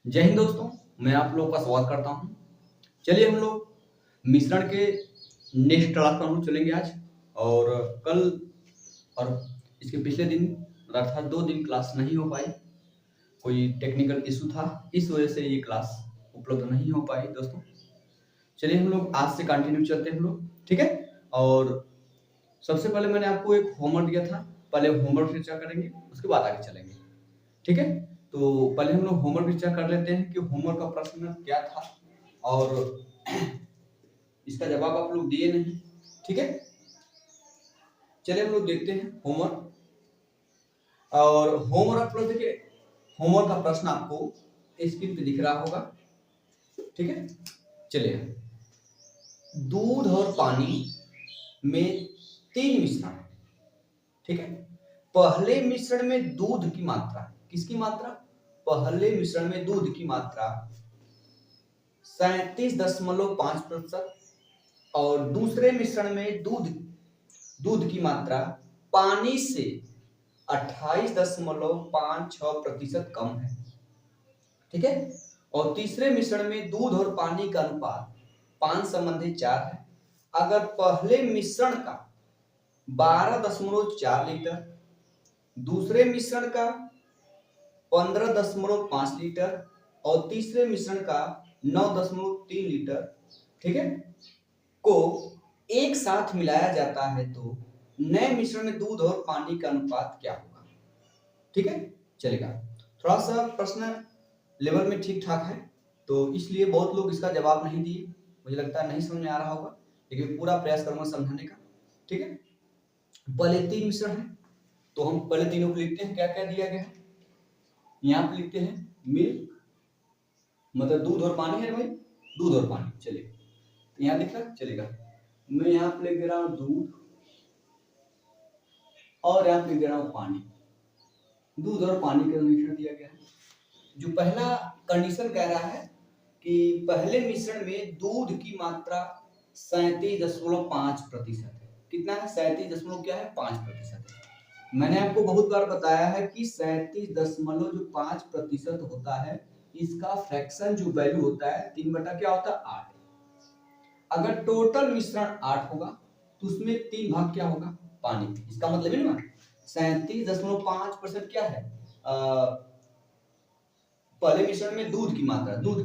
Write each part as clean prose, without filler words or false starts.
जय हिंद दोस्तों, मैं आप लोगों का स्वागत करता हूं। चलिए हम लोग मिश्रण के नेक्स्ट क्लास पर हम लोग चलेंगे आज। और कल और इसके पिछले दिन अर्थात 2 दिन क्लास नहीं हो पाई। कोई टेक्निकल इशू था, इस वजह से ये क्लास उपलब्ध नहीं हो पाई दोस्तों। चलिए हम लोग आज से कंटिन्यू चलते हैं हम लोग, ठीक है। और सबसे पहले मैंने आपको एक होमवर्क दिया था, पहले होमवर्क चर्चा करेंगे, उसके बाद आगे चलेंगे, ठीक है। तो पहले हम लोग होमवर्क चर्चा कर लेते हैं कि होमवर्क का प्रश्न क्या था और इसका जवाब आप लोग दिए नहीं, ठीक है। चलिए हम लोग देखते हैं होमवर्क। और होमवर्क आप लोग देखिए, होमवर्क का प्रश्न आपको स्क्रीन पे दिख रहा होगा, ठीक है। चलिए, दूध और पानी में 3 मिश्रण, ठीक है। पहले मिश्रण में दूध की मात्रा, किसकी मात्रा? पहले मिश्रण में दूध की मात्रा 37.5% और दूसरे मिश्रण में दूध की मात्रा पानी से 28.56% कम है, ठीक है। और तीसरे मिश्रण में दूध और पानी का अनुपात 5:4 है। अगर पहले मिश्रण का 12.4 लीटर, दूसरे मिश्रण का 15.5 लीटर और तीसरे मिश्रण का 9.3 लीटर, ठीक है, को एक साथ मिलाया जाता है तो नए मिश्रण में दूध और पानी का अनुपात क्या होगा, ठीक है। चलेगा, थोड़ा सा प्रश्न लेवल में ठीक ठाक है, तो इसलिए बहुत लोग इसका जवाब नहीं दिए। मुझे लगता है नहीं समझ में आ रहा होगा, लेकिन पूरा प्रयास करूंगा समझाने का, ठीक है। पहले 3 मिश्रण है, तो हम पहले तीनों को लिखते हैं। क्या क्या दिया गया है यहाँ पे लिखते हैं, मिल्क मतलब दूध और पानी है भाई, दूध और पानी। चलिए यहाँ लिखा चलेगा, मैं यहाँ पे लिख दे रहा हूँ दूध और यहाँ पे लिख दे रहा हूँ पानी। दूध और पानी का मिश्रण दिया गया है। जो पहला कंडीशन कह रहा है कि पहले मिश्रण में दूध की मात्रा 37.5% है। कितना है? 37.5% है। मैंने आपको बहुत बार बताया है कि 37.5% होता है, इसका फ्रैक्शन जो वैल्यू होता है 3 बटा क्या होता है 8। अगर टोटल मिश्रण 8 होगा तो उसमें 3 भाग क्या होगा? पानी। इसका मतलब है ना 37.5% क्या है? पहले मिश्रण में दूध की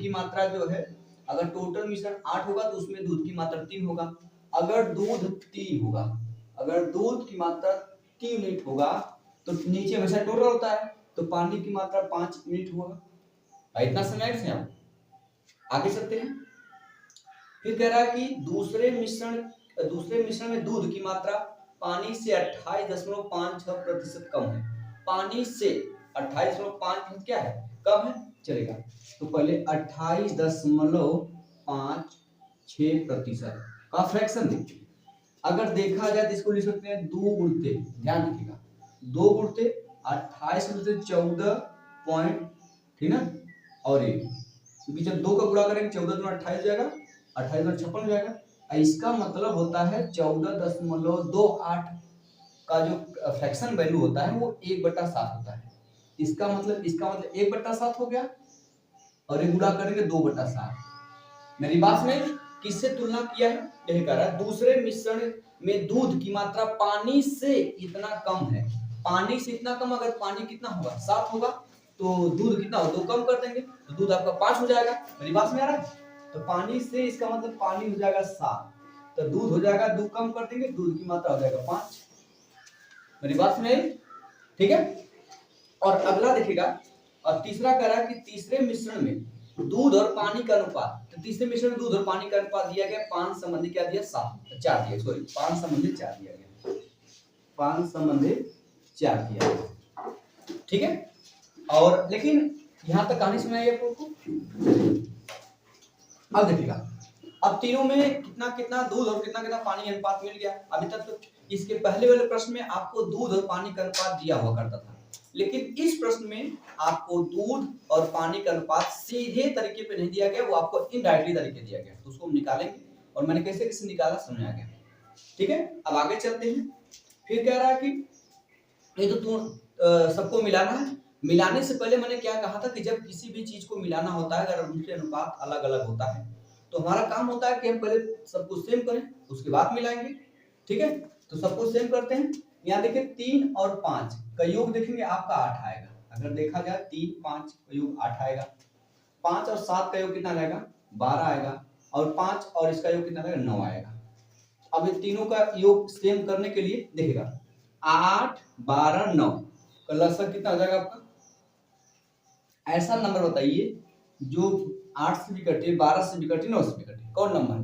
मात्रा जो है, अगर टोटल मिश्रण 8 होगा तो उसमें दूध की मात्रा 3 होगा। अगर दूध 3 होगा, अगर दूध की मात्रा 3 यूनिट होगा तो नीचे हमेशा टोटल होता है, तो पानी की मात्रा 5 यूनिट होगा। इतना समझ से आप आगे चलते हैं। फिर कह रहा है कि दूसरे मिश्रण में दूध की मात्रा पानी से 28.56% कम है। पानी से 28.5% क्या है? कम है। चलेगा, तो पहले 28.56% का फ्रैक्शन देखिए। अगर देखा जाए तो इसको लिख सकते हैं 2 गुणते, ध्यान रखिएगा 2 गुणते 28 गुणते 14 पॉइंट, ठीक ना। और ये क्योंकि जब 2 का गुणा करेंगे 14 दूना 28 हो जाएगा, 28 दूना 56 हो जाएगा। इसका मतलब होता है 14.28 का जो फ्रैक्शन वैल्यू होता है वो 1/7 होता है। इसका मतलब 1/7 हो गया और ये गुणा करेंगे 2/7। मेरी बात में किससे तुलना किया है? यही कह रहा है दूसरे मिश्रण में दूध की मात्रा पानी से इतना कम है। पानी से इतना कम, अगर पानी कितना होगा 7 होगा तो दूध कितना हो 2 कम कर देंगे तो दूध आपका 5 हो जाएगा। मेरी बात में आ रहा है? तो पानी से इसका मतलब पानी हो जाएगा 7, तो दूध हो जाएगा 2 कम कर देंगे, दूध की मात्रा हो जाएगा 5। मेरी बात में ठीक है। और अगला देखिएगा, और तीसरा कह रहा है कि तीसरे मिश्रण में दूध और पानी का अनुपात, तो तीसरे मिश्रण में दूध और पानी का अनुपात दिया गया 5 संबंधी क्या दिया 4 दिया, सॉरी 5 संबंधी 4 दिया गया, 5 संबंधी 4 दिया गया, ठीक है। और लेकिन यहां तक कहानी सुनाई आपको। अब देखिएगा, अब तीनों में कितना कितना दूध और कितना कितना पानी अनुपात मिल गया। अभी तक तो इसके पहले वाले प्रश्न में आपको दूध और पानी का अनुपात दिया हुआ करता था, लेकिन इस प्रश्न में आपको दूध और पानी का अनुपात सीधे तरीके पे नहीं दिया गया, वो आपको इनडायरेक्टली तरीके दिया गया, तो उसको हम निकालेंगे और मैंने कैसे कैसे निकाला समझ आ गया, ठीक है। अब आगे चलते हैं। फिर कह रहा है कि ये तो सबको मिलाना है, मिलाने से पहले मैंने क्या कहा था कि जब किसी भी चीज को मिलाना होता है, अगर उनके अनुपात अलग अलग होता है तो हमारा काम होता है कि हम पहले सब कुछ सेम करें, उसके बाद मिलाएंगे। ठीक है, तो सब कुछ सेम करते हैं। यहाँ देखिए 3 और 5 का योग देखेंगे आपका 8 आएगा। अगर देखा जाए 3 5 का योग 8 आएगा। 5 और 7 का योग कितना आएगा? 12 आएगा। और 5 और इसका योग कितना आएगा? 9 आएगा। अब ये तीनों का योग सेम करने के लिए देखिएगा 8 12 9 का लसक कितना हो जाएगा आपका? ऐसा नंबर बताइए जो 8 से भी कटे, 12 से भी कटे, 9 से भी कटे, कौन नंबर है?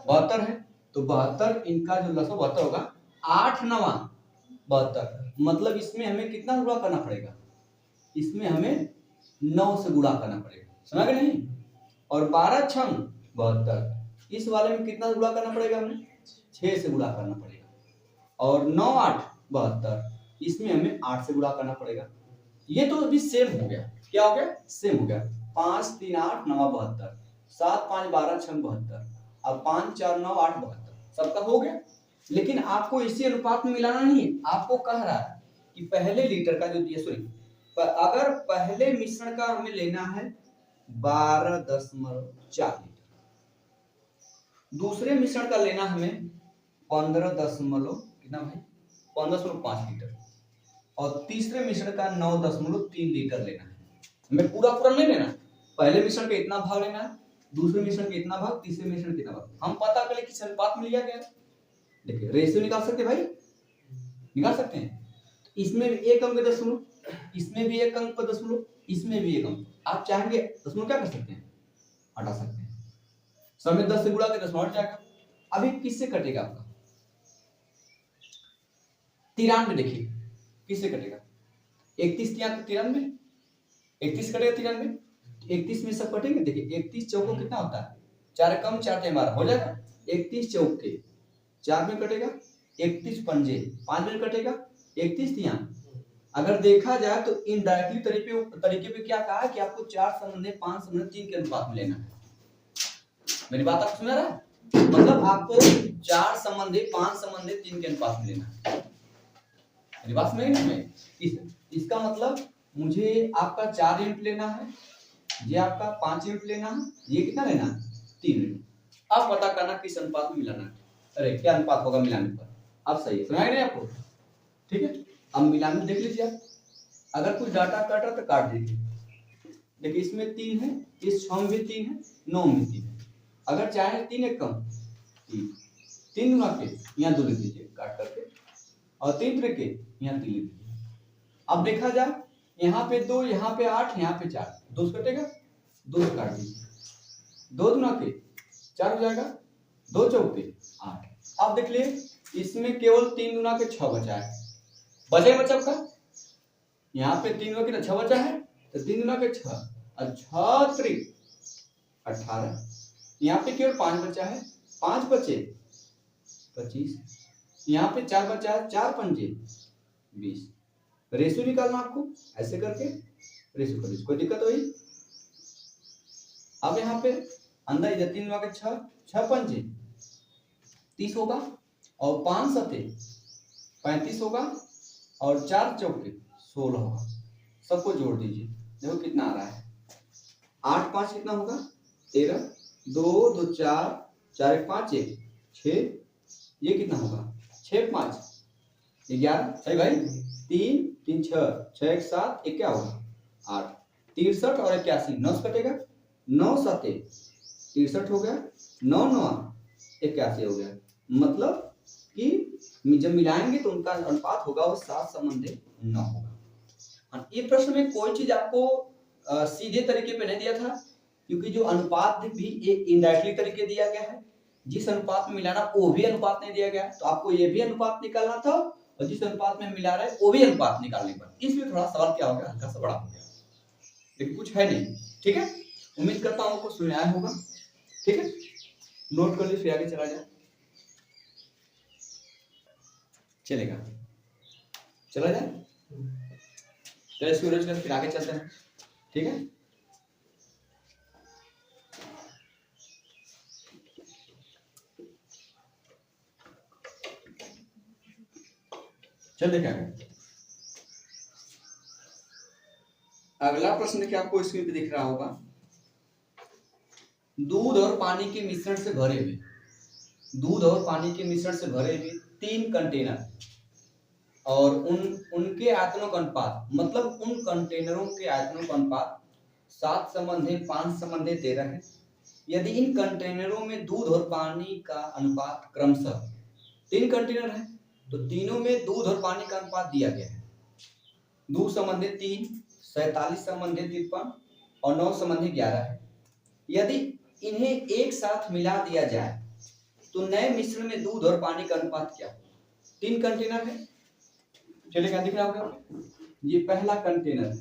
72 है। तो 72 इनका जो लसक 72 होगा। 8 9 72, मतलब इसमें हमें कितना गुणा करना पड़ेगा? इसमें हमें 9 से गुणा करना पड़ेगा, समझ गए नहीं? और 12 6 72, इस वाले में कितना गुणा करना पड़ेगा? हमें 6 से गुणा करना पड़ेगा। और 9 8 72, इसमें हमें 8 से गुणा करना पड़ेगा। ये तो अभी सेम हो गया। क्या हो गया? सेम हो गया। 5 3 8 9 72, 7 5 12 6 72, अब 5 4 9 8 72, सबका हो गया। लेकिन आपको इसी अनुपात में मिलाना नहीं है, आपको कह रहा है कि पहले लीटर का जो दिया, सॉरी, अगर पहले मिश्रण का हमें लेना है 12.4 लीटर, दूसरे मिश्रण का लेना हमें 15 दशमलव कितना भाई? 15.5 लीटर, और तीसरे मिश्रण का 9.3 लीटर लेना है। हमें पूरा पूरा नहीं लेना, पहले मिश्रण का इतना भाग लेना है, दूसरे मिश्रण का इतना भाग, तीसरे मिश्रण का इतना भाग। हम पता करें किस अनुपात में लिया गया। देखिए रेशियो निकाल सकते भाई, निकाल सकते हैं। इसमें भी एक अंक दशमलव, इसमें भी एक अंक दशमलव, इसमें भी एक अंक। आप चाहेंगे दशमलव क्या कर सकते हैं? हटा सकते हैं। समय 10 से गुणा के दशमलव हट जाएगा। अभी किससे कटेगा आपका? 93। देखिए किससे कटेगा? 31 93, 31 कटेगा 93, 31 में सब कटेंगे। देखिए 31 चौको कितना होता है? 4 कम 4 12 हो जाएगा। 31 चौके 4 में कटेगा, 31 पंजे 5 में कटेगा, 31 तिया। अगर देखा जाए तो इनडायरेक्टली तरीके पे क्या कहा है कि आपको 4 संबंधी 5 संबंधी 3 के अनुपात में लेना है। मेरी बात आप सुन रहा है? मतलब आपको 4 संबंधी 5 संबंधी 3 के अनुपात में लेना है। मेरी बात समझ में? इसका मतलब मुझे आपका 4 यूनिट लेना है, ये आपका 5 यूनिट लेना है, ये कितना लेना है? 3 यूनिट। अब पता करना किस अनुपात में मिलाना है। अरे क्या अनुपात होगा मिलाने पर? अब सही है, सुनाई नहीं आपको? ठीक है, अब मिलाने देख लीजिए आप। अगर कुछ डाटा कट रहा तो काट दीजिए। देखिए इसमें 3 है, इस 6 में भी 3 है, 9 में 3 है। अगर चाहे 3 एक कम 3 गुना के यहाँ 2 लिख दीजिए काट करके, और 3 त्रिके यहाँ 3 लिख दीजिए। अब देखा जाए यहाँ पे 2, यहाँ पे 8, यहाँ पे 4, 2 से कटेगा, 2 से काट दीजिए। 2 गुना के 4 हो जाएगा, 2 चौके 8। अब देख लिए इसमें केवल 3 गुना के 6 बचा है। बचेगा बच्चा आपका? यहाँ पे 3 गुना के 6 बचा है, तो 3 गुना के 6 और 6 त्रिक 18। यहाँ पे केवल 5 बचा है, 5 बचे 25। यहाँ पे 4 बचा है, 4 पंजे 20। रेशियो निकालना आपको ऐसे करके रेशियो कर दीजिए, कोई दिक्कत हुई? अब यहाँ पे अंदर इधर 3 गुना के 6, 6 पंजे 30 होगा, और 5 सते 35 होगा, और 4 चौके 16 होगा। सबको जोड़ दीजिए, देखो कितना आ रहा है। 8 5 कितना होगा? 13, 2 2 4, 4 1 5 1 6, ये कितना होगा? 6 5 11, सही भाई? 3 3 6 6 1 7, एक क्या होगा? 8, 63 और 81, 9 से कटेगा, 9 7 63 हो गया, 9 9 81 हो गया। मतलब कि जब मिलाएंगे तो उनका अनुपात होगा वो 7 संबंधी 9 होगा। ये प्रश्न में कोई चीज आपको सीधे तरीके पे नहीं दिया था, क्योंकि जो अनुपात भी एक इनडायरेक्टली तरीके दिया गया है। जिस अनुपात में मिलाना वो भी अनुपात नहीं दिया गया है, तो आपको ये भी अनुपात निकालना था, और जिस अनुपात में मिला रहा है वो भी अनुपात निकालने पर इसमें थोड़ा सवाल क्या हो गया, हल्का सा बड़ा हो गया, लेकिन कुछ है नहीं। ठीक है, उम्मीद करता हूँ आपको समझ आया होगा। ठीक है, नोट कर लीजिए फिर आगे चला जाए, चलेगा? चला जाए, चलिए इसको रोज कर फिर आगे चलते हैं। ठीक है, चल देखा अगला प्रश्न क्या आपको स्क्रीन पे दिख रहा होगा, दूध और पानी के मिश्रण से भरे हुए, दूध और पानी के मिश्रण से भरे हुए 3 कंटेनर और उनके आयतनों का अनुपात, मतलब उन कंटेनरों के आयतनों का अनुपात 7:5:13 है। यदि इन कंटेनरों में दूध और पानी का अनुपात क्रमशः, 3 कंटेनर है तो तीनों में दूध और पानी का अनुपात दिया गया है, 2:3, 47:53 और 9:11 है। यदि इन्हें एक साथ मिला दिया जाए तो नए मिश्रण में दूध और पानी का अनुपात क्या? 3 कंटेनर है, चलिए क्या दिख रहा होगा, ये पहला कंटेनर है,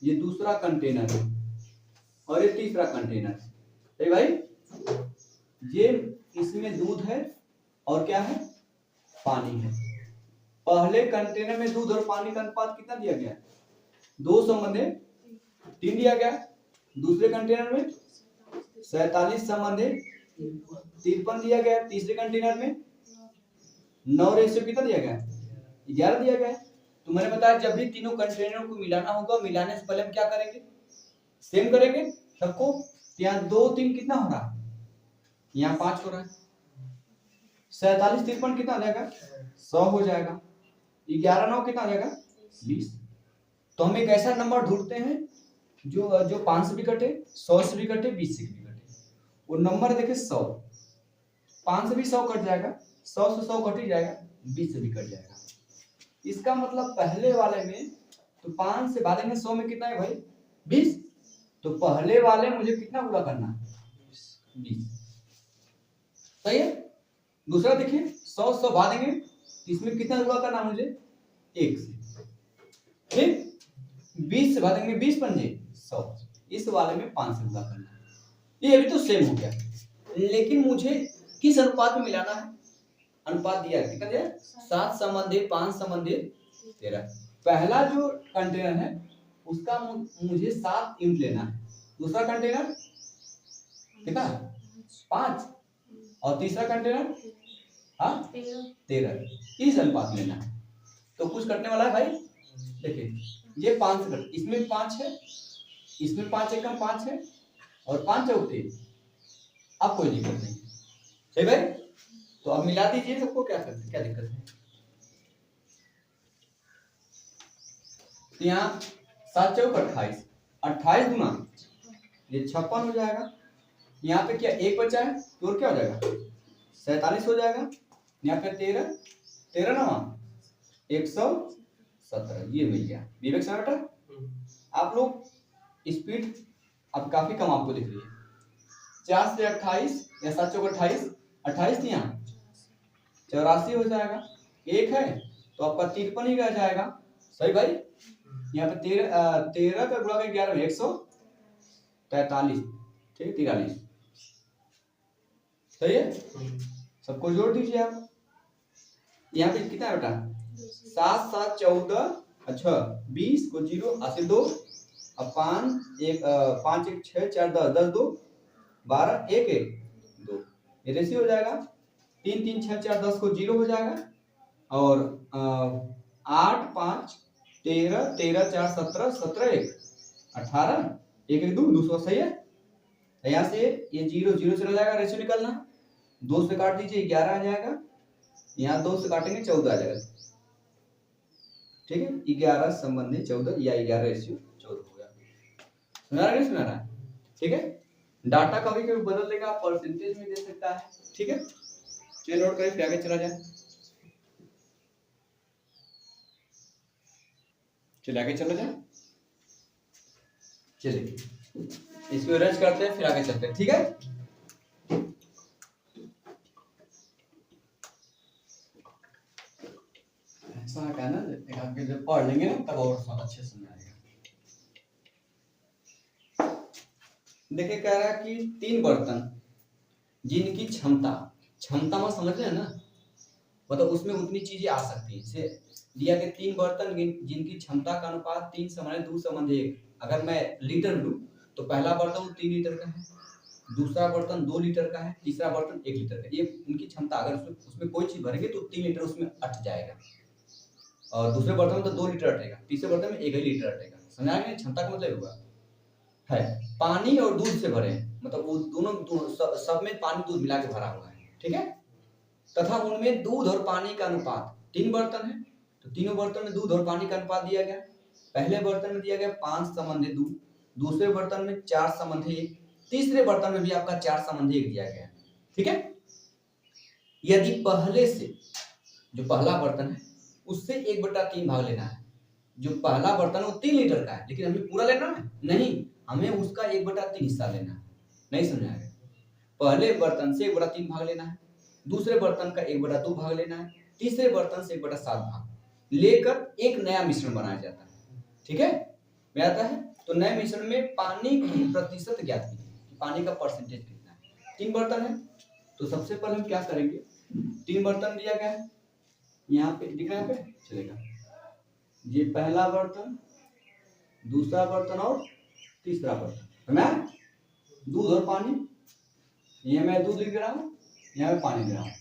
ये दूसरा कंटेनर है और ये तीसरा कंटेनर है। सही भाई, ये इसमें दूध है और क्या है, पानी है। पहले कंटेनर में दूध और पानी का अनुपात कितना दिया गया, 2:3 दिया गया। दूसरे कंटेनर में 47:53 दिया गया। तीसरे कंटेनर में 9 कितना दिया गया, 11 दिया गया। तो मैंने बताया जब भी तीनों कंटेनरों को मिलाना होगा, मिलाने से पहले हम क्या करेंगे, सेम करेंगे सबको। यहाँ 2 3 कितना हो रहा है, यहाँ 5 हो रहा है, 47 53 कितना हो जाएगा, 100 हो जाएगा। 11 9 कितना हो जाएगा, 20। तो हम एक ऐसा नंबर ढूंढते हैं जो 5 से भी कटे, 100 से भी कटे, 20 से भी कटे। वो नंबर देखे 100, 5 से भी 100 कट जाएगा, 100 से 100 कट ही जाएगा, 20 से भी कट जाएगा। इसका मतलब पहले वाले में तो 5 से भागेंगे 100 में कितना है भाई, 20। तो पहले वाले मुझे कितना पूरा करना है, 20। सही है। दूसरा देखिए 100 100 भागेंगे, इसमें कितना पूरा करना मुझे, 1 से। ठीक, 20 से भागेंगे 20 पंजे 100, इस वाले में 5 से पूरा करना है। ये अभी तो सेम हो गया, लेकिन मुझे किस अनुपात में मिलाना है, अनुपात दिया है कितना दिया, 7:5:13। पहला जो कंटेनर है उसका मुझे 7 यूनिट लेना है, दूसरा कंटेनर कितना 5 और तीसरा कंटेनर 13, इस अनुपात लेना है। तो कुछ कटने वाला है भाई, देखिए ये 5 से कट, इसमें 5 है, इसमें 5 एकम 5 है और 5 चौथे, अब कोई दिक्कत नहीं। सही भाई, तो अब मिला दीजिए सबको, क्या करते, क्या दिक्कत है। तो यहाँ 7 चौक 28, 28 गुना ये 56 हो जाएगा। यहाँ पे क्या 1 बचा है तो और क्या हो जाएगा, 47 हो जाएगा। यहाँ पे 13 13 9 117, ये मिल गया। विवेक सर बेटा, आप लोग स्पीड अब काफी कम आपको दिख रही है। 4 से 28 या 7 चौक 28, 28 यहाँ 84 हो जाएगा। 1 है तो आपका 53 ही रह जाएगा। सही भाई, यहाँ पे 13 का गुणा 11 में 143, ठीक, 43। सही है, सबको जोड़ दीजिए आप। यहाँ पे कितना है बेटा, 7 7 14, अच्छा 20 को 0 80 2, अब 5 1 5 1 6 4 10 10 2 12 1 1 2, ये रेशियो हो जाएगा। 3 3 6 4 10 को 0 हो जाएगा और 8 5 13 13 4 17 17 1 18 1 1 2 200। सही है, यहाँ से ये 0 0 चला जाएगा, रेशियो निकालना, 2 से काट दीजिए 11 आ जाएगा, यहाँ 2 से काटेंगे 14 आ जाएगा। ठीक है, 11 संबंधी 14 या 11 रेशियो 14 हो गया। सुना रहा है, सुना रहा है, ठीक है। डाटा कभी कभी बदल देगा, परसेंटेज में दे सकता है, ठीक है। चलिए नोट करें, फिर आगे चला जाए, चलिए आगे चला जाए। चलिए इसको अरेंज करते हैं, फिर आगे चलते हैं, ठीक है। ऐसा है ना, आगे जब पढ़ लेंगे ना तब और सब अच्छे समझ आएगा। देखिए कह रहा है कि 3 बर्तन जिनकी क्षमता में समझ रहे हैं ना, मतलब उसमें उतनी चीजें आ सकती हैं। जैसे दिया कि 3 बर्तन जिनकी क्षमता का अनुपात 3:2:1। अगर मैं लीटर लूं तो पहला बर्तन 3 लीटर का है, दूसरा बर्तन 2 लीटर का है, तीसरा बर्तन 1 लीटर का। ये उनकी क्षमता, अगर उसमें कोई चीज भरेंगे तो 3 लीटर उसमें अट जाएगा, और दूसरे बर्तन में तो 2 लीटर अटेगा, तीसरे बर्तन में 1 ही लीटर अटेगा। समझा गया? क्षमता का मतलब हुआ है पानी और दूध से भरे, मतलब वो दोनों सब में पानी दूध मिला के भरा हुआ है, ठीक है। तथा उनमें दूध और पानी का अनुपात 3 बर्तन है, तो तीनों बर्तन में दूध और पानी का अनुपात दिया गया। पहले बर्तन में दिया गया 5:1, दूसरे बर्तन में 4:1, तीसरे बर्तन में भी आपका 4:1 दिया गया, ठीक है। यदि पहले से जो पहला बर्तन है उससे 1/3 भाग लेना है। जो पहला बर्तन वो 3 लीटर का है, लेकिन हमें पूरा लेना है नहीं, हमें उसका 1/3 हिस्सा लेना है। नहीं समझा गया? पहले बर्तन से 1/3 भाग लेना है, दूसरे बर्तन का 1/2 भाग लेना है, तीसरे बर्तन से 1/7 भाग लेकर एक नया मिश्रण बनाया जाता है, ठीक है। में आता है तो नए मिश्रण में पानी की प्रतिशत ज्ञात कीजिए, पानी का परसेंटेज कितना है। 3 बर्तन है तो सबसे पहले हम क्या करेंगे, 3 बर्तन दिया गया है, यहाँ पे दिख रहा है, यहाँ पे चलेगा। ये पहला बर्तन, दूसरा बर्तन और तीसरा बर्तन, है दूध और पानी, ये मैं दूध लिख रहा हूँ, यहाँ पे पानी दे रहा हूँ।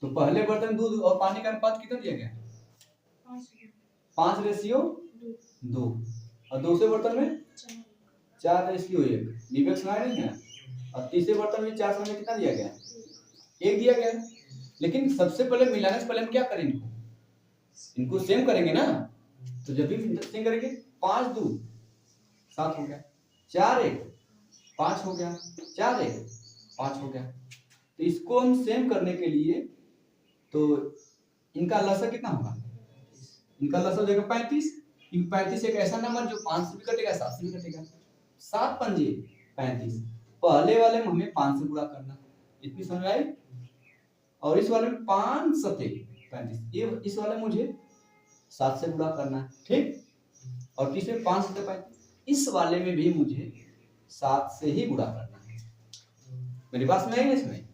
तो पहले बर्तन दूध और पानी का अनुपात कितना दिया गया? 5:2, और दूसरे बर्तन में 4:1। विवेक सुनाया नहीं है? और तीसरे बर्तन में 4 समय कितना दिया गया? 1 दिया गया। लेकिन सबसे पहले मिलाने से पहले हम क्या करेंगे, इनको सेम करेंगे ना। तो जब भी सेम करेंगे 5:2 7 हो गया, 4:1 5 हो गया, 4:1 5 हो गया। तो इसको हम सेम करने के लिए तो इनका लसा कितना होगा, इनका लसा हो जाएगा 35, क्योंकि 35 एक ऐसा नंबर जो 5 से भी कटेगा 7 से भी कटेगा। 7 पंजे 35, पहले वाले में हमें 5 से गुणा करना, इतनी समझ आई। और इस वाले में 5 सते 35, ये इस वाले मुझे 7 से गुणा करना है, ठीक। और तीसरे 5 सते 35, इस वाले में भी मुझे 7 से ही गुणा करना है। मेरी बात समझ आई ना इसमें?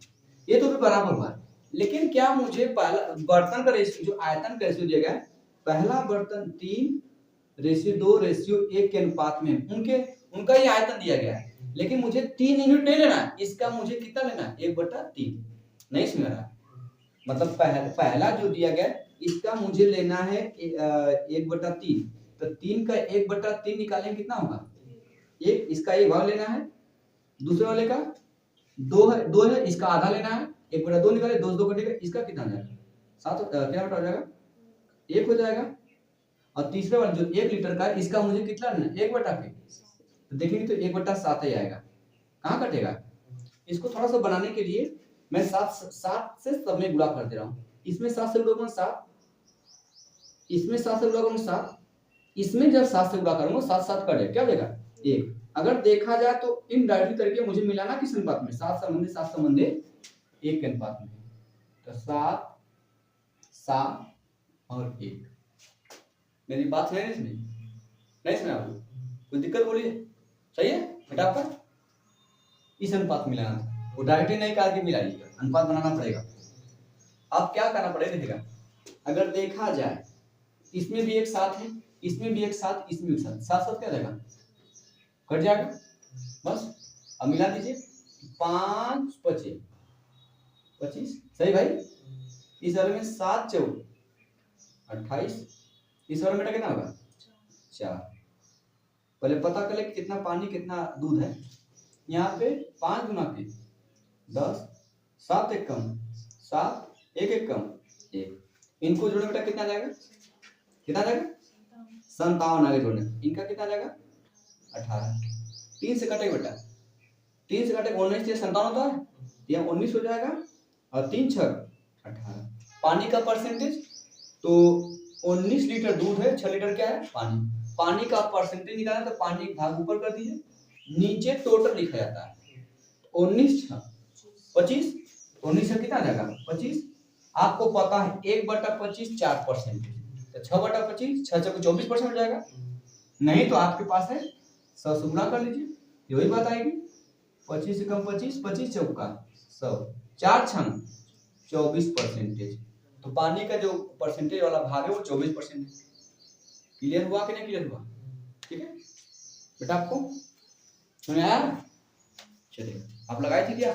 ये तो भी बराबर हुआ, लेकिन क्या मुझे पहला बर्तन का रेशियो, जो आयतन का रेशियो दिया गया है, पहला बर्तन 3:2:1 के अनुपात में उनका ये आयतन दिया गया है, लेकिन मुझे 3 यूनिट नहीं लेना है, इसका मुझे कितना लेना है 1/3। नहीं समझ रहा? मतलब पहला जो दिया गया इसका मुझे लेना है 1/3, तो 3 का 1/3 निकालेंगे कितना होगा 1, इसका 1 भाग लेना है, दूसरे वाले का 2 है, इसका आधा लेना है, 1/2 निकाले, 2 2 कटेगा, इसका कितना हो जाएगा 7, क्या बटा हो जाएगा 1 हो जाएगा। और तीसरे वाला जो 1 लीटर का है, इसका मुझे कितना लेना है 1/के, तो देखेंगे तो 1/7 ही आएगा। कहाँ कटेगा? इसको थोड़ा सा बनाने के लिए मैं 7 से सब में गुणा कर दे रहा हूँ। इसमें 7 से गुणा करूँगा 7, इसमें 7 से गुणा करूँगा 7, इसमें जब 7 से गुणा करूँगा 7 7 कटे, क्या हो जाएगा 1। अगर देखा जाए तो इनडायरेक्टली तरीके मुझे मिलाना किस अनुपात में, 7 संबंधी 1 के अनुपात में, तो 7 7 और 1। मेरी बात है इसमें? नहीं सुना आपको? कोई दिक्कत बोलिए? सही है बेटा आपका? इस अनुपात में मिलाना था, वो डायरेक्टली नहीं कहा कि मिला लीजिएगा, अनुपात बनाना पड़ेगा। अब क्या करना पड़ेगा देखिएगा, अगर देखा जाए इसमें भी एक 7 है, इसमें भी एक 7, इसमें भी 7, 7 7 क्या जाएगा कट जाएगा बस। अब मिला दीजिए, 5 25 25, सही भाई। इस वाले में 7 4 28, इस वाले में बेटा कितना होगा 4। पहले पता कर ले कितना पानी कितना दूध है। यहाँ पे 5 गुना के 10, 7 एक कम 7, 1 एक कम 1, इनको जोड़ने बेटा कितना जाएगा, कितना जाएगा 57, आगे जोड़ने इनका कितना जाएगा 18। 3 से कटेगा बेटा, 3 से कटेगा 19 से 57 होता है, यह 19 हो जाएगा, और 3 6 18। पानी का परसेंटेज तो 19 लीटर दूध है, 6 लीटर क्या है पानी। पानी का परसेंटेज निकालना तो पानी एक भाग ऊपर कर दीजिए, नीचे टोटल लिखा जाता है 19 6 25, 19 से कितना जाएगा 25। आपको पता है 1/25 4%, तो 6/25 6 6 24% हो जाएगा। नहीं तो आपके पास है 100 से गुणा कर लीजिए, यही बात आएगी। 25 से कम 25, 25 चौका 100, 4 छंग 24%। तो पानी का जो परसेंटेज वाला भाग है वो 24%। क्लियर हुआ कि नहीं क्लियर हुआ? ठीक है बेटा, आपको समझ आया? चलिए, आप लगाए थे क्या?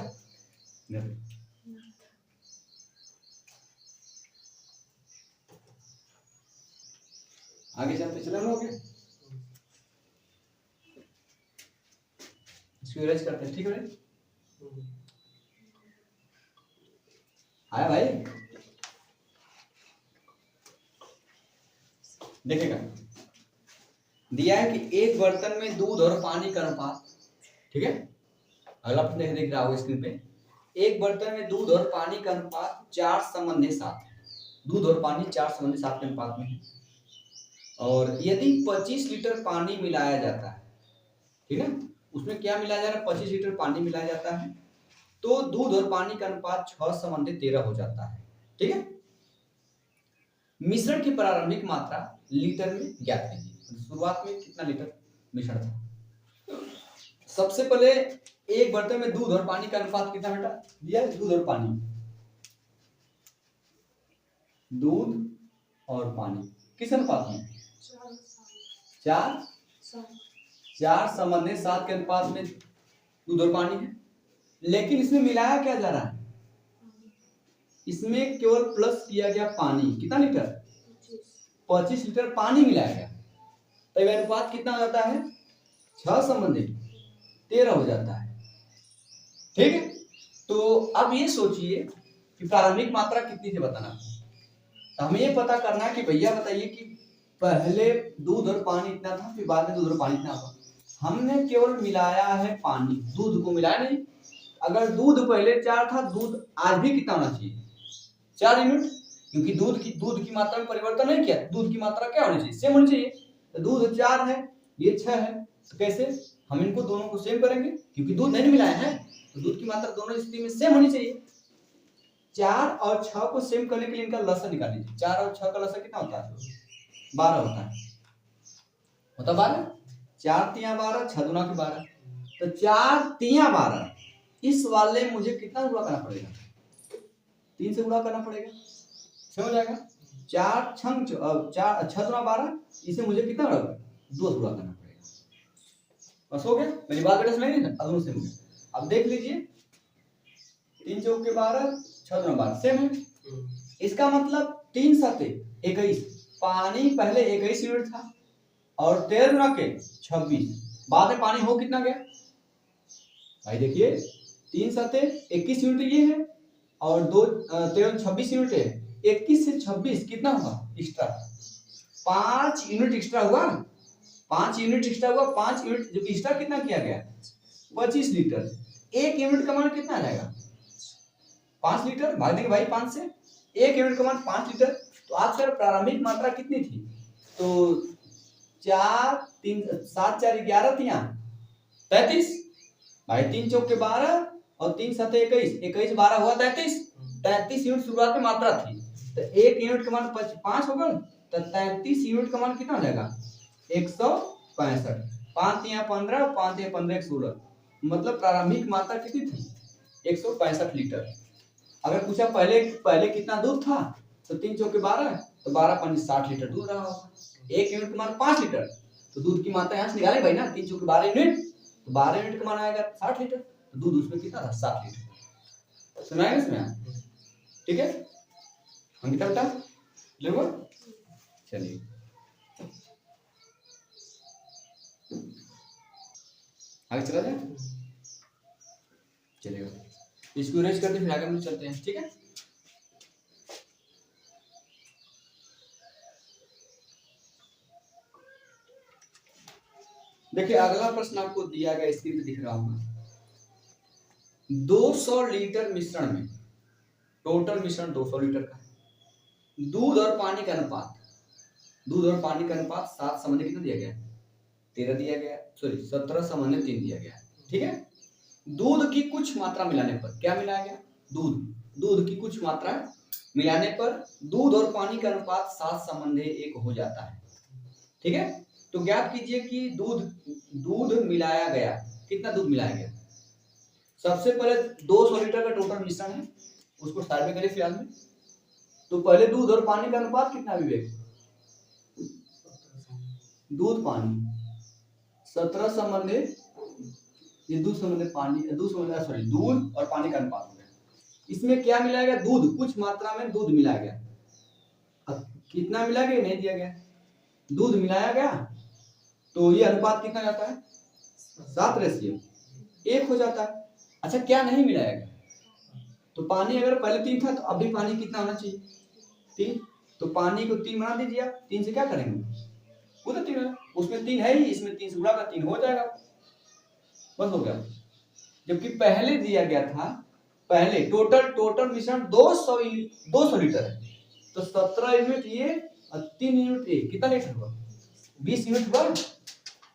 आगे चलते चले लोगे। इसको इरेज करते हैं, ठीक है आया भाई। देखिएगा दिया है कि एक बर्तन में दूध और पानी का अनुपात, ठीक है, अगला प्रश्न देख रहा होगा स्क्रीन पे, एक बर्तन में दूध और पानी का अनुपात 4:7 है। दूध और पानी 4:7 के अनुपात में है और यदि 25 लीटर पानी मिलाया जाता है, ठीक है, उसमें क्या मिलाया जा रहा है, 25 लीटर पानी मिलाया जाता है, तो दूध और पानी का अनुपात 6:13 हो जाता है, ठीक है। मिश्रण की प्रारंभिक मात्रा लीटर में ज्ञात कीजिए। शुरुआत में कितना लीटर मिश्रण था। सबसे पहले एक बर्तन में दूध और पानी का अनुपात कितना बेटा दिया है, दूध और पानी, दूध और पानी किस अनुपात में, 4:7 के अनुपात में दूध और पानी है। लेकिन इसमें मिलाया क्या जा रहा है, इसमें केवल प्लस किया गया पानी, कितना लीटर, 25 लीटर पानी मिलाया गया, तो यह अनुपात कितना हो जाता है, 6:13 हो जाता है, ठीक है। तो अब ये सोचिए कि प्रारंभिक मात्रा कितनी थी बताना, तो हमें ये पता करना है कि भैया बताइए कि पहले दूध और पानी इतना था, फिर बाद में दूध और पानी इतना हुआ। हमने केवल मिलाया है पानी, दूध को मिलाया नहीं। अगर दूध पहले 4 था, दूध आज भी कितना होना चाहिए, 4 यूनिट, क्योंकि दूध की मात्रा में परिवर्तन नहीं किया, दूध की मात्रा क्या होनी चाहिए, सेम होनी चाहिए। तो दूध 4 है, ये 6 है, तो कैसे हम इनको दोनों को सेम करेंगे, क्योंकि दूध नहीं मिलाया है, तो दूध की मात्रा दोनों स्थिति में सेम होनी चाहिए। 4 और 6 को सेम करने के लिए इनका लसाअ निकाल लीजिए। 4 और 6 का लसाअ कितना होता है, 12 होता है, 12, 4 तिया 12, 6 दूना के 12, तो 4 तिया 12, इस वाले मुझे कितना गुणा करना पड़ेगा, 3 से गुणा करना पड़ेगा, समझ जाएगा। 4 छंग 4 6 दूना 12, इसे मुझे कितना 2 से गुणा करना पड़ेगा, बस हो गया। मेरी बात बेटा समझ नहीं, अब से मुझे अब देख लीजिए, 3 चौक के 12, 6 दूना 12 सेम है। इसका मतलब 3 7 21, पानी पहले 21 यूनिट था और 13 गुना के 26, बाद में पानी हो कितना गया भाई, देखिए 3 7 21 यूनिट ये है और 2 13 26 यूनिट है, 21 से 26 कितना हुआ एक्स्ट्रा, 5 यूनिट एक्स्ट्रा हुआ, 5 यूनिट एक्स्ट्रा हुआ, 5 यूनिट जो एक्स्ट्रा कितना किया गया 25 लीटर, 1 यूनिट का मान कितना आ जाएगा 5 लीटर, भाग देंगे भाई 5 से, 1 यूनिट का मान 5 लीटर। तो आज सर प्रारंभिक मात्रा कितनी थी, तो 4 3 7 4 11 तिया 33, भाई 3 चौक के 12 और 3 7 21, 21 12 हुआ 33 यूनिट शुरुआत में मात्रा थी, तो 1 यूनिट का मान 5 होगा, तो 33 यूनिट का मान कितना हो जाएगा 165, 5 तिया 15, 5 तिया 15 16, मतलब प्रारंभिक मात्रा कितनी थी 165 लीटर। अगर पूछा पहले कितना दूध था, तो 3 चौके 12, तो 12 5 60 लीटर दूध रहा होगा, 1 यूनिट का मान 5 लीटर, तो दूध की मात्रा यहाँ से निकाले भाई ना, 3 चौके 12 यूनिट, तो 12 यूनिट का मान आएगा 60 लीटर, तो दूध उसमें कितना था 7 लीटर। सुनाएगा इसमें, ठीक है अंकिता बेटा देखो, चलिए आगे चला जाए, चलिएगा इसको इरेज करते फिर आगे हम चलते हैं, ठीक है। देखिए अगला प्रश्न आपको दिया गया स्क्रीन पे दिख रहा होगा, 200 लीटर मिश्रण में, टोटल मिश्रण 200 लीटर का है, दूध और पानी का अनुपात, दूध और पानी का अनुपात 7:13 कितना दिया गया 13 दिया गया, सॉरी 17:3 दिया गया, ठीक है। दूध की कुछ मात्रा मिलाने पर, क्या मिलाया गया दूध की कुछ मात्रा मिलाने पर दूध और पानी का अनुपात 7:1 हो जाता है, ठीक है। तो ज्ञात कीजिए कि दूध मिलाया गया, कितना दूध मिलाया गया। सबसे पहले 200 लीटर का टोटल मिश्रण है, उसको साइड में करिए फिलहाल में। तो पहले दूध और पानी का अनुपात कितना विवेक, दूध पानी 17:1, ये दूध और पानी का अनुपात हो गया। इसमें क्या मिलाया गया, दूध, कुछ मात्रा में दूध मिलाया गया। अब कितना मिलाया गया नहीं दिया गया, दूध मिलाया गया, तो ये अनुपात कितना जाता है 7:, 1 हो जाता है। अच्छा क्या नहीं मिलाएगा? तो पानी अगर पहले 3 था तो अब भी पानी कितना होना चाहिए? 3। तो पानी को 3 बना दीजिए आप। 3 से क्या करेंगे? वो तो 3 है, उसमें 3 है ही, इसमें 3 से गुणा कर 3 हो जाएगा, बस हो गया। जबकि पहले दिया गया था, पहले टोटल मिश्रण 200 लीटर है, तो 17 यूनिट ये और 3 यूनिट ये, कितना लीटर हुआ? 20 यूनिट हुआ।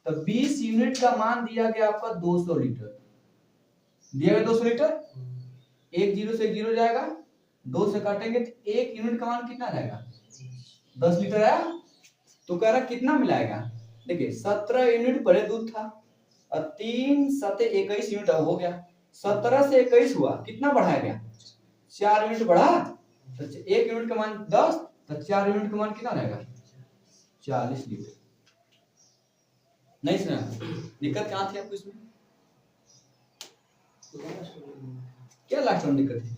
तो 20 यूनिट का मान दिया गया आपका 200 लीटर, दिया गया 200 लीटर। एक जीरो से एक जीरो जाएगा, 2 से काटेंगे तो 1 यूनिट का मान कितना जाएगा? 10 लीटर आया। तो कह रहा कितना मिलाएगा? देखिए 17 यूनिट पहले दूध था और 3 सते 21 यूनिट अब हो गया। 17 से 21 हुआ, कितना बढ़ाया गया? 4 यूनिट बढ़ा। तो 1 यूनिट का मान 10, तो 4 यूनिट का मान कितना रहेगा? 40 लीटर। नहीं सुना? दिक्कत कहाँ थी आपको इसमें? क्या लास्ट में दिक्कत थी?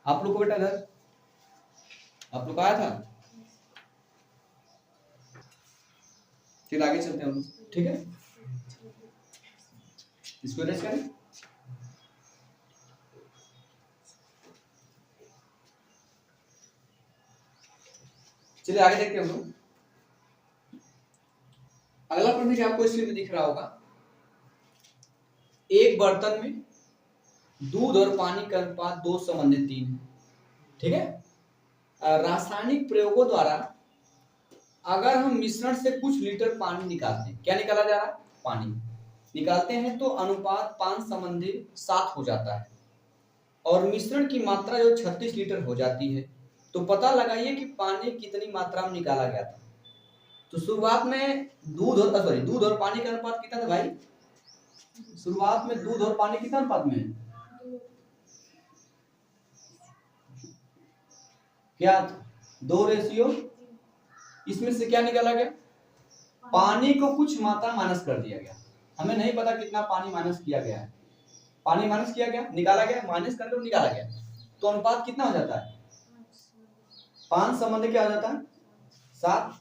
आप लोग को बेटा इधर आप लोग आया था, फिर आगे चलते हैं हम, ठीक है? इसको रेस्ट करें। चलिए आगे देखते हैं हम लोग। अगला प्रश्न क्या आपको स्क्रीन पे दिख रहा होगा। एक बर्तन में दूध और पानी का अनुपात 2:3 है, ठीक है? रासायनिक प्रयोगों द्वारा अगर हम मिश्रण से कुछ लीटर पानी निकालते हैं, क्या निकाला जा रहा है? पानी निकालते हैं, तो अनुपात 5:7 हो जाता है और मिश्रण की मात्रा जो 36 लीटर हो जाती है। तो पता लगाइए कि पानी कितनी मात्रा में निकाला गया था। तो शुरुआत में दूध और पानी का अनुपात कितना था भाई? शुरुआत में दूध और पानी कितना अनुपात में है? क्या 2:। इसमें से क्या निकाला गया? पानी को कुछ मात्रा माइनस कर दिया गया। हमें नहीं पता कितना पानी माइनस किया गया है। पानी माइनस किया गया, निकाला गया, माइनस करके तो निकाला गया, तो अनुपात कितना हो जाता है? 5 संबंध क्या हो जाता है? 7।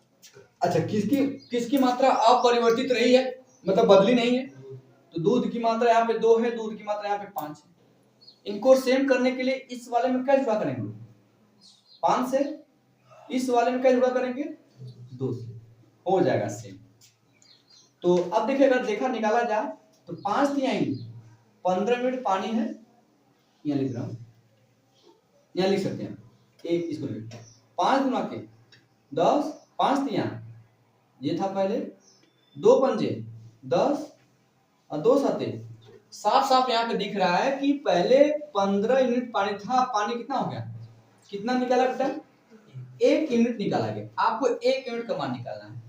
अच्छा किसकी मात्रा अपरिवर्तित रही है, मतलब बदली नहीं है? तो दूध की मात्रा यहाँ पे 2 है, दूध की मात्रा यहाँ पे 5 है। इनको सेम करने के लिए इस वाले में क्या जुड़ा करेंगे? 5 से। इस वाले में क्या जुड़ा करेंगे? 2 से। हो जाएगा सेम। तो अब देखिए अगर देखा निकाला जाए तो 5 तिहाई 15 मिनट पानी है, यहाँ लिख रहा हूं, यहाँ लिख सकते हैं एक, इसको लिख 5 गुना के 10, 5 तिहाई ये था पहले, 2 पंजे 10 और 2 सते। साफ साफ यहाँ पे दिख रहा है कि पहले 15 यूनिट पानी था, पानी कितना हो गया? कितना निकाला बेटा? 1 यूनिट निकाला गया। आपको 1 यूनिट का मान निकालना है,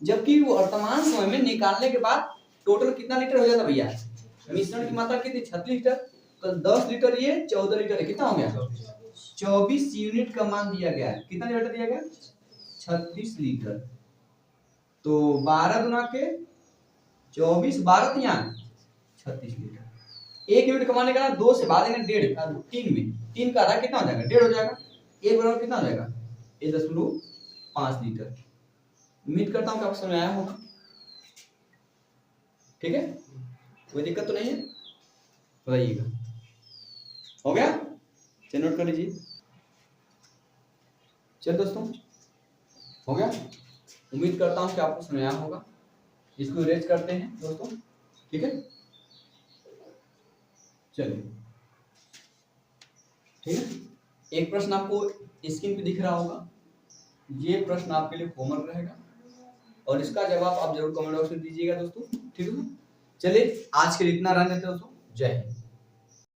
जबकि वर्तमान समय में निकालने के बाद टोटल कितना लीटर हो जाता भैया? मिश्रण की मात्रा कितनी? 36 लीटर। तो 10 लीटर ये, 14 लीटर है, कितना हो गया? 24 यूनिट का मान दिया गया है। कितना लीटर दिया गया? 36 लीटर। तो 12 गुना के 24, 12 तिहाई 36 लीटर। 1 यूनिट कमाने का 2 से बाद 1.5, 3 में 3 का आधा कितना हो जाएगा? 1.5 हो जाएगा। 1 बराबर कितना हो जाएगा? 1.5 लीटर। उम्मीद करता हूँ कि आपको समझ आया होगा, ठीक है? कोई दिक्कत तो नहीं है? बताइएगा। हो गया? चलिए नोट कर लीजिए। चलिए दोस्तों, हो गया? उम्मीद करता हूँ कि आपको समझ आया होगा। इसको इरेज करते हैं दोस्तों, ठीक है? चलिए, ठीक है? एक प्रश्न आपको स्क्रीन पे दिख रहा होगा, ये प्रश्न आपके लिए होमवर्क रहेगा और इसका जवाब आप जरूर कमेंट बॉक्स में दीजिएगा दोस्तों, ठीक है? चलिए आज के लिए इतना रहने देते दोस्तों। जय हिंद।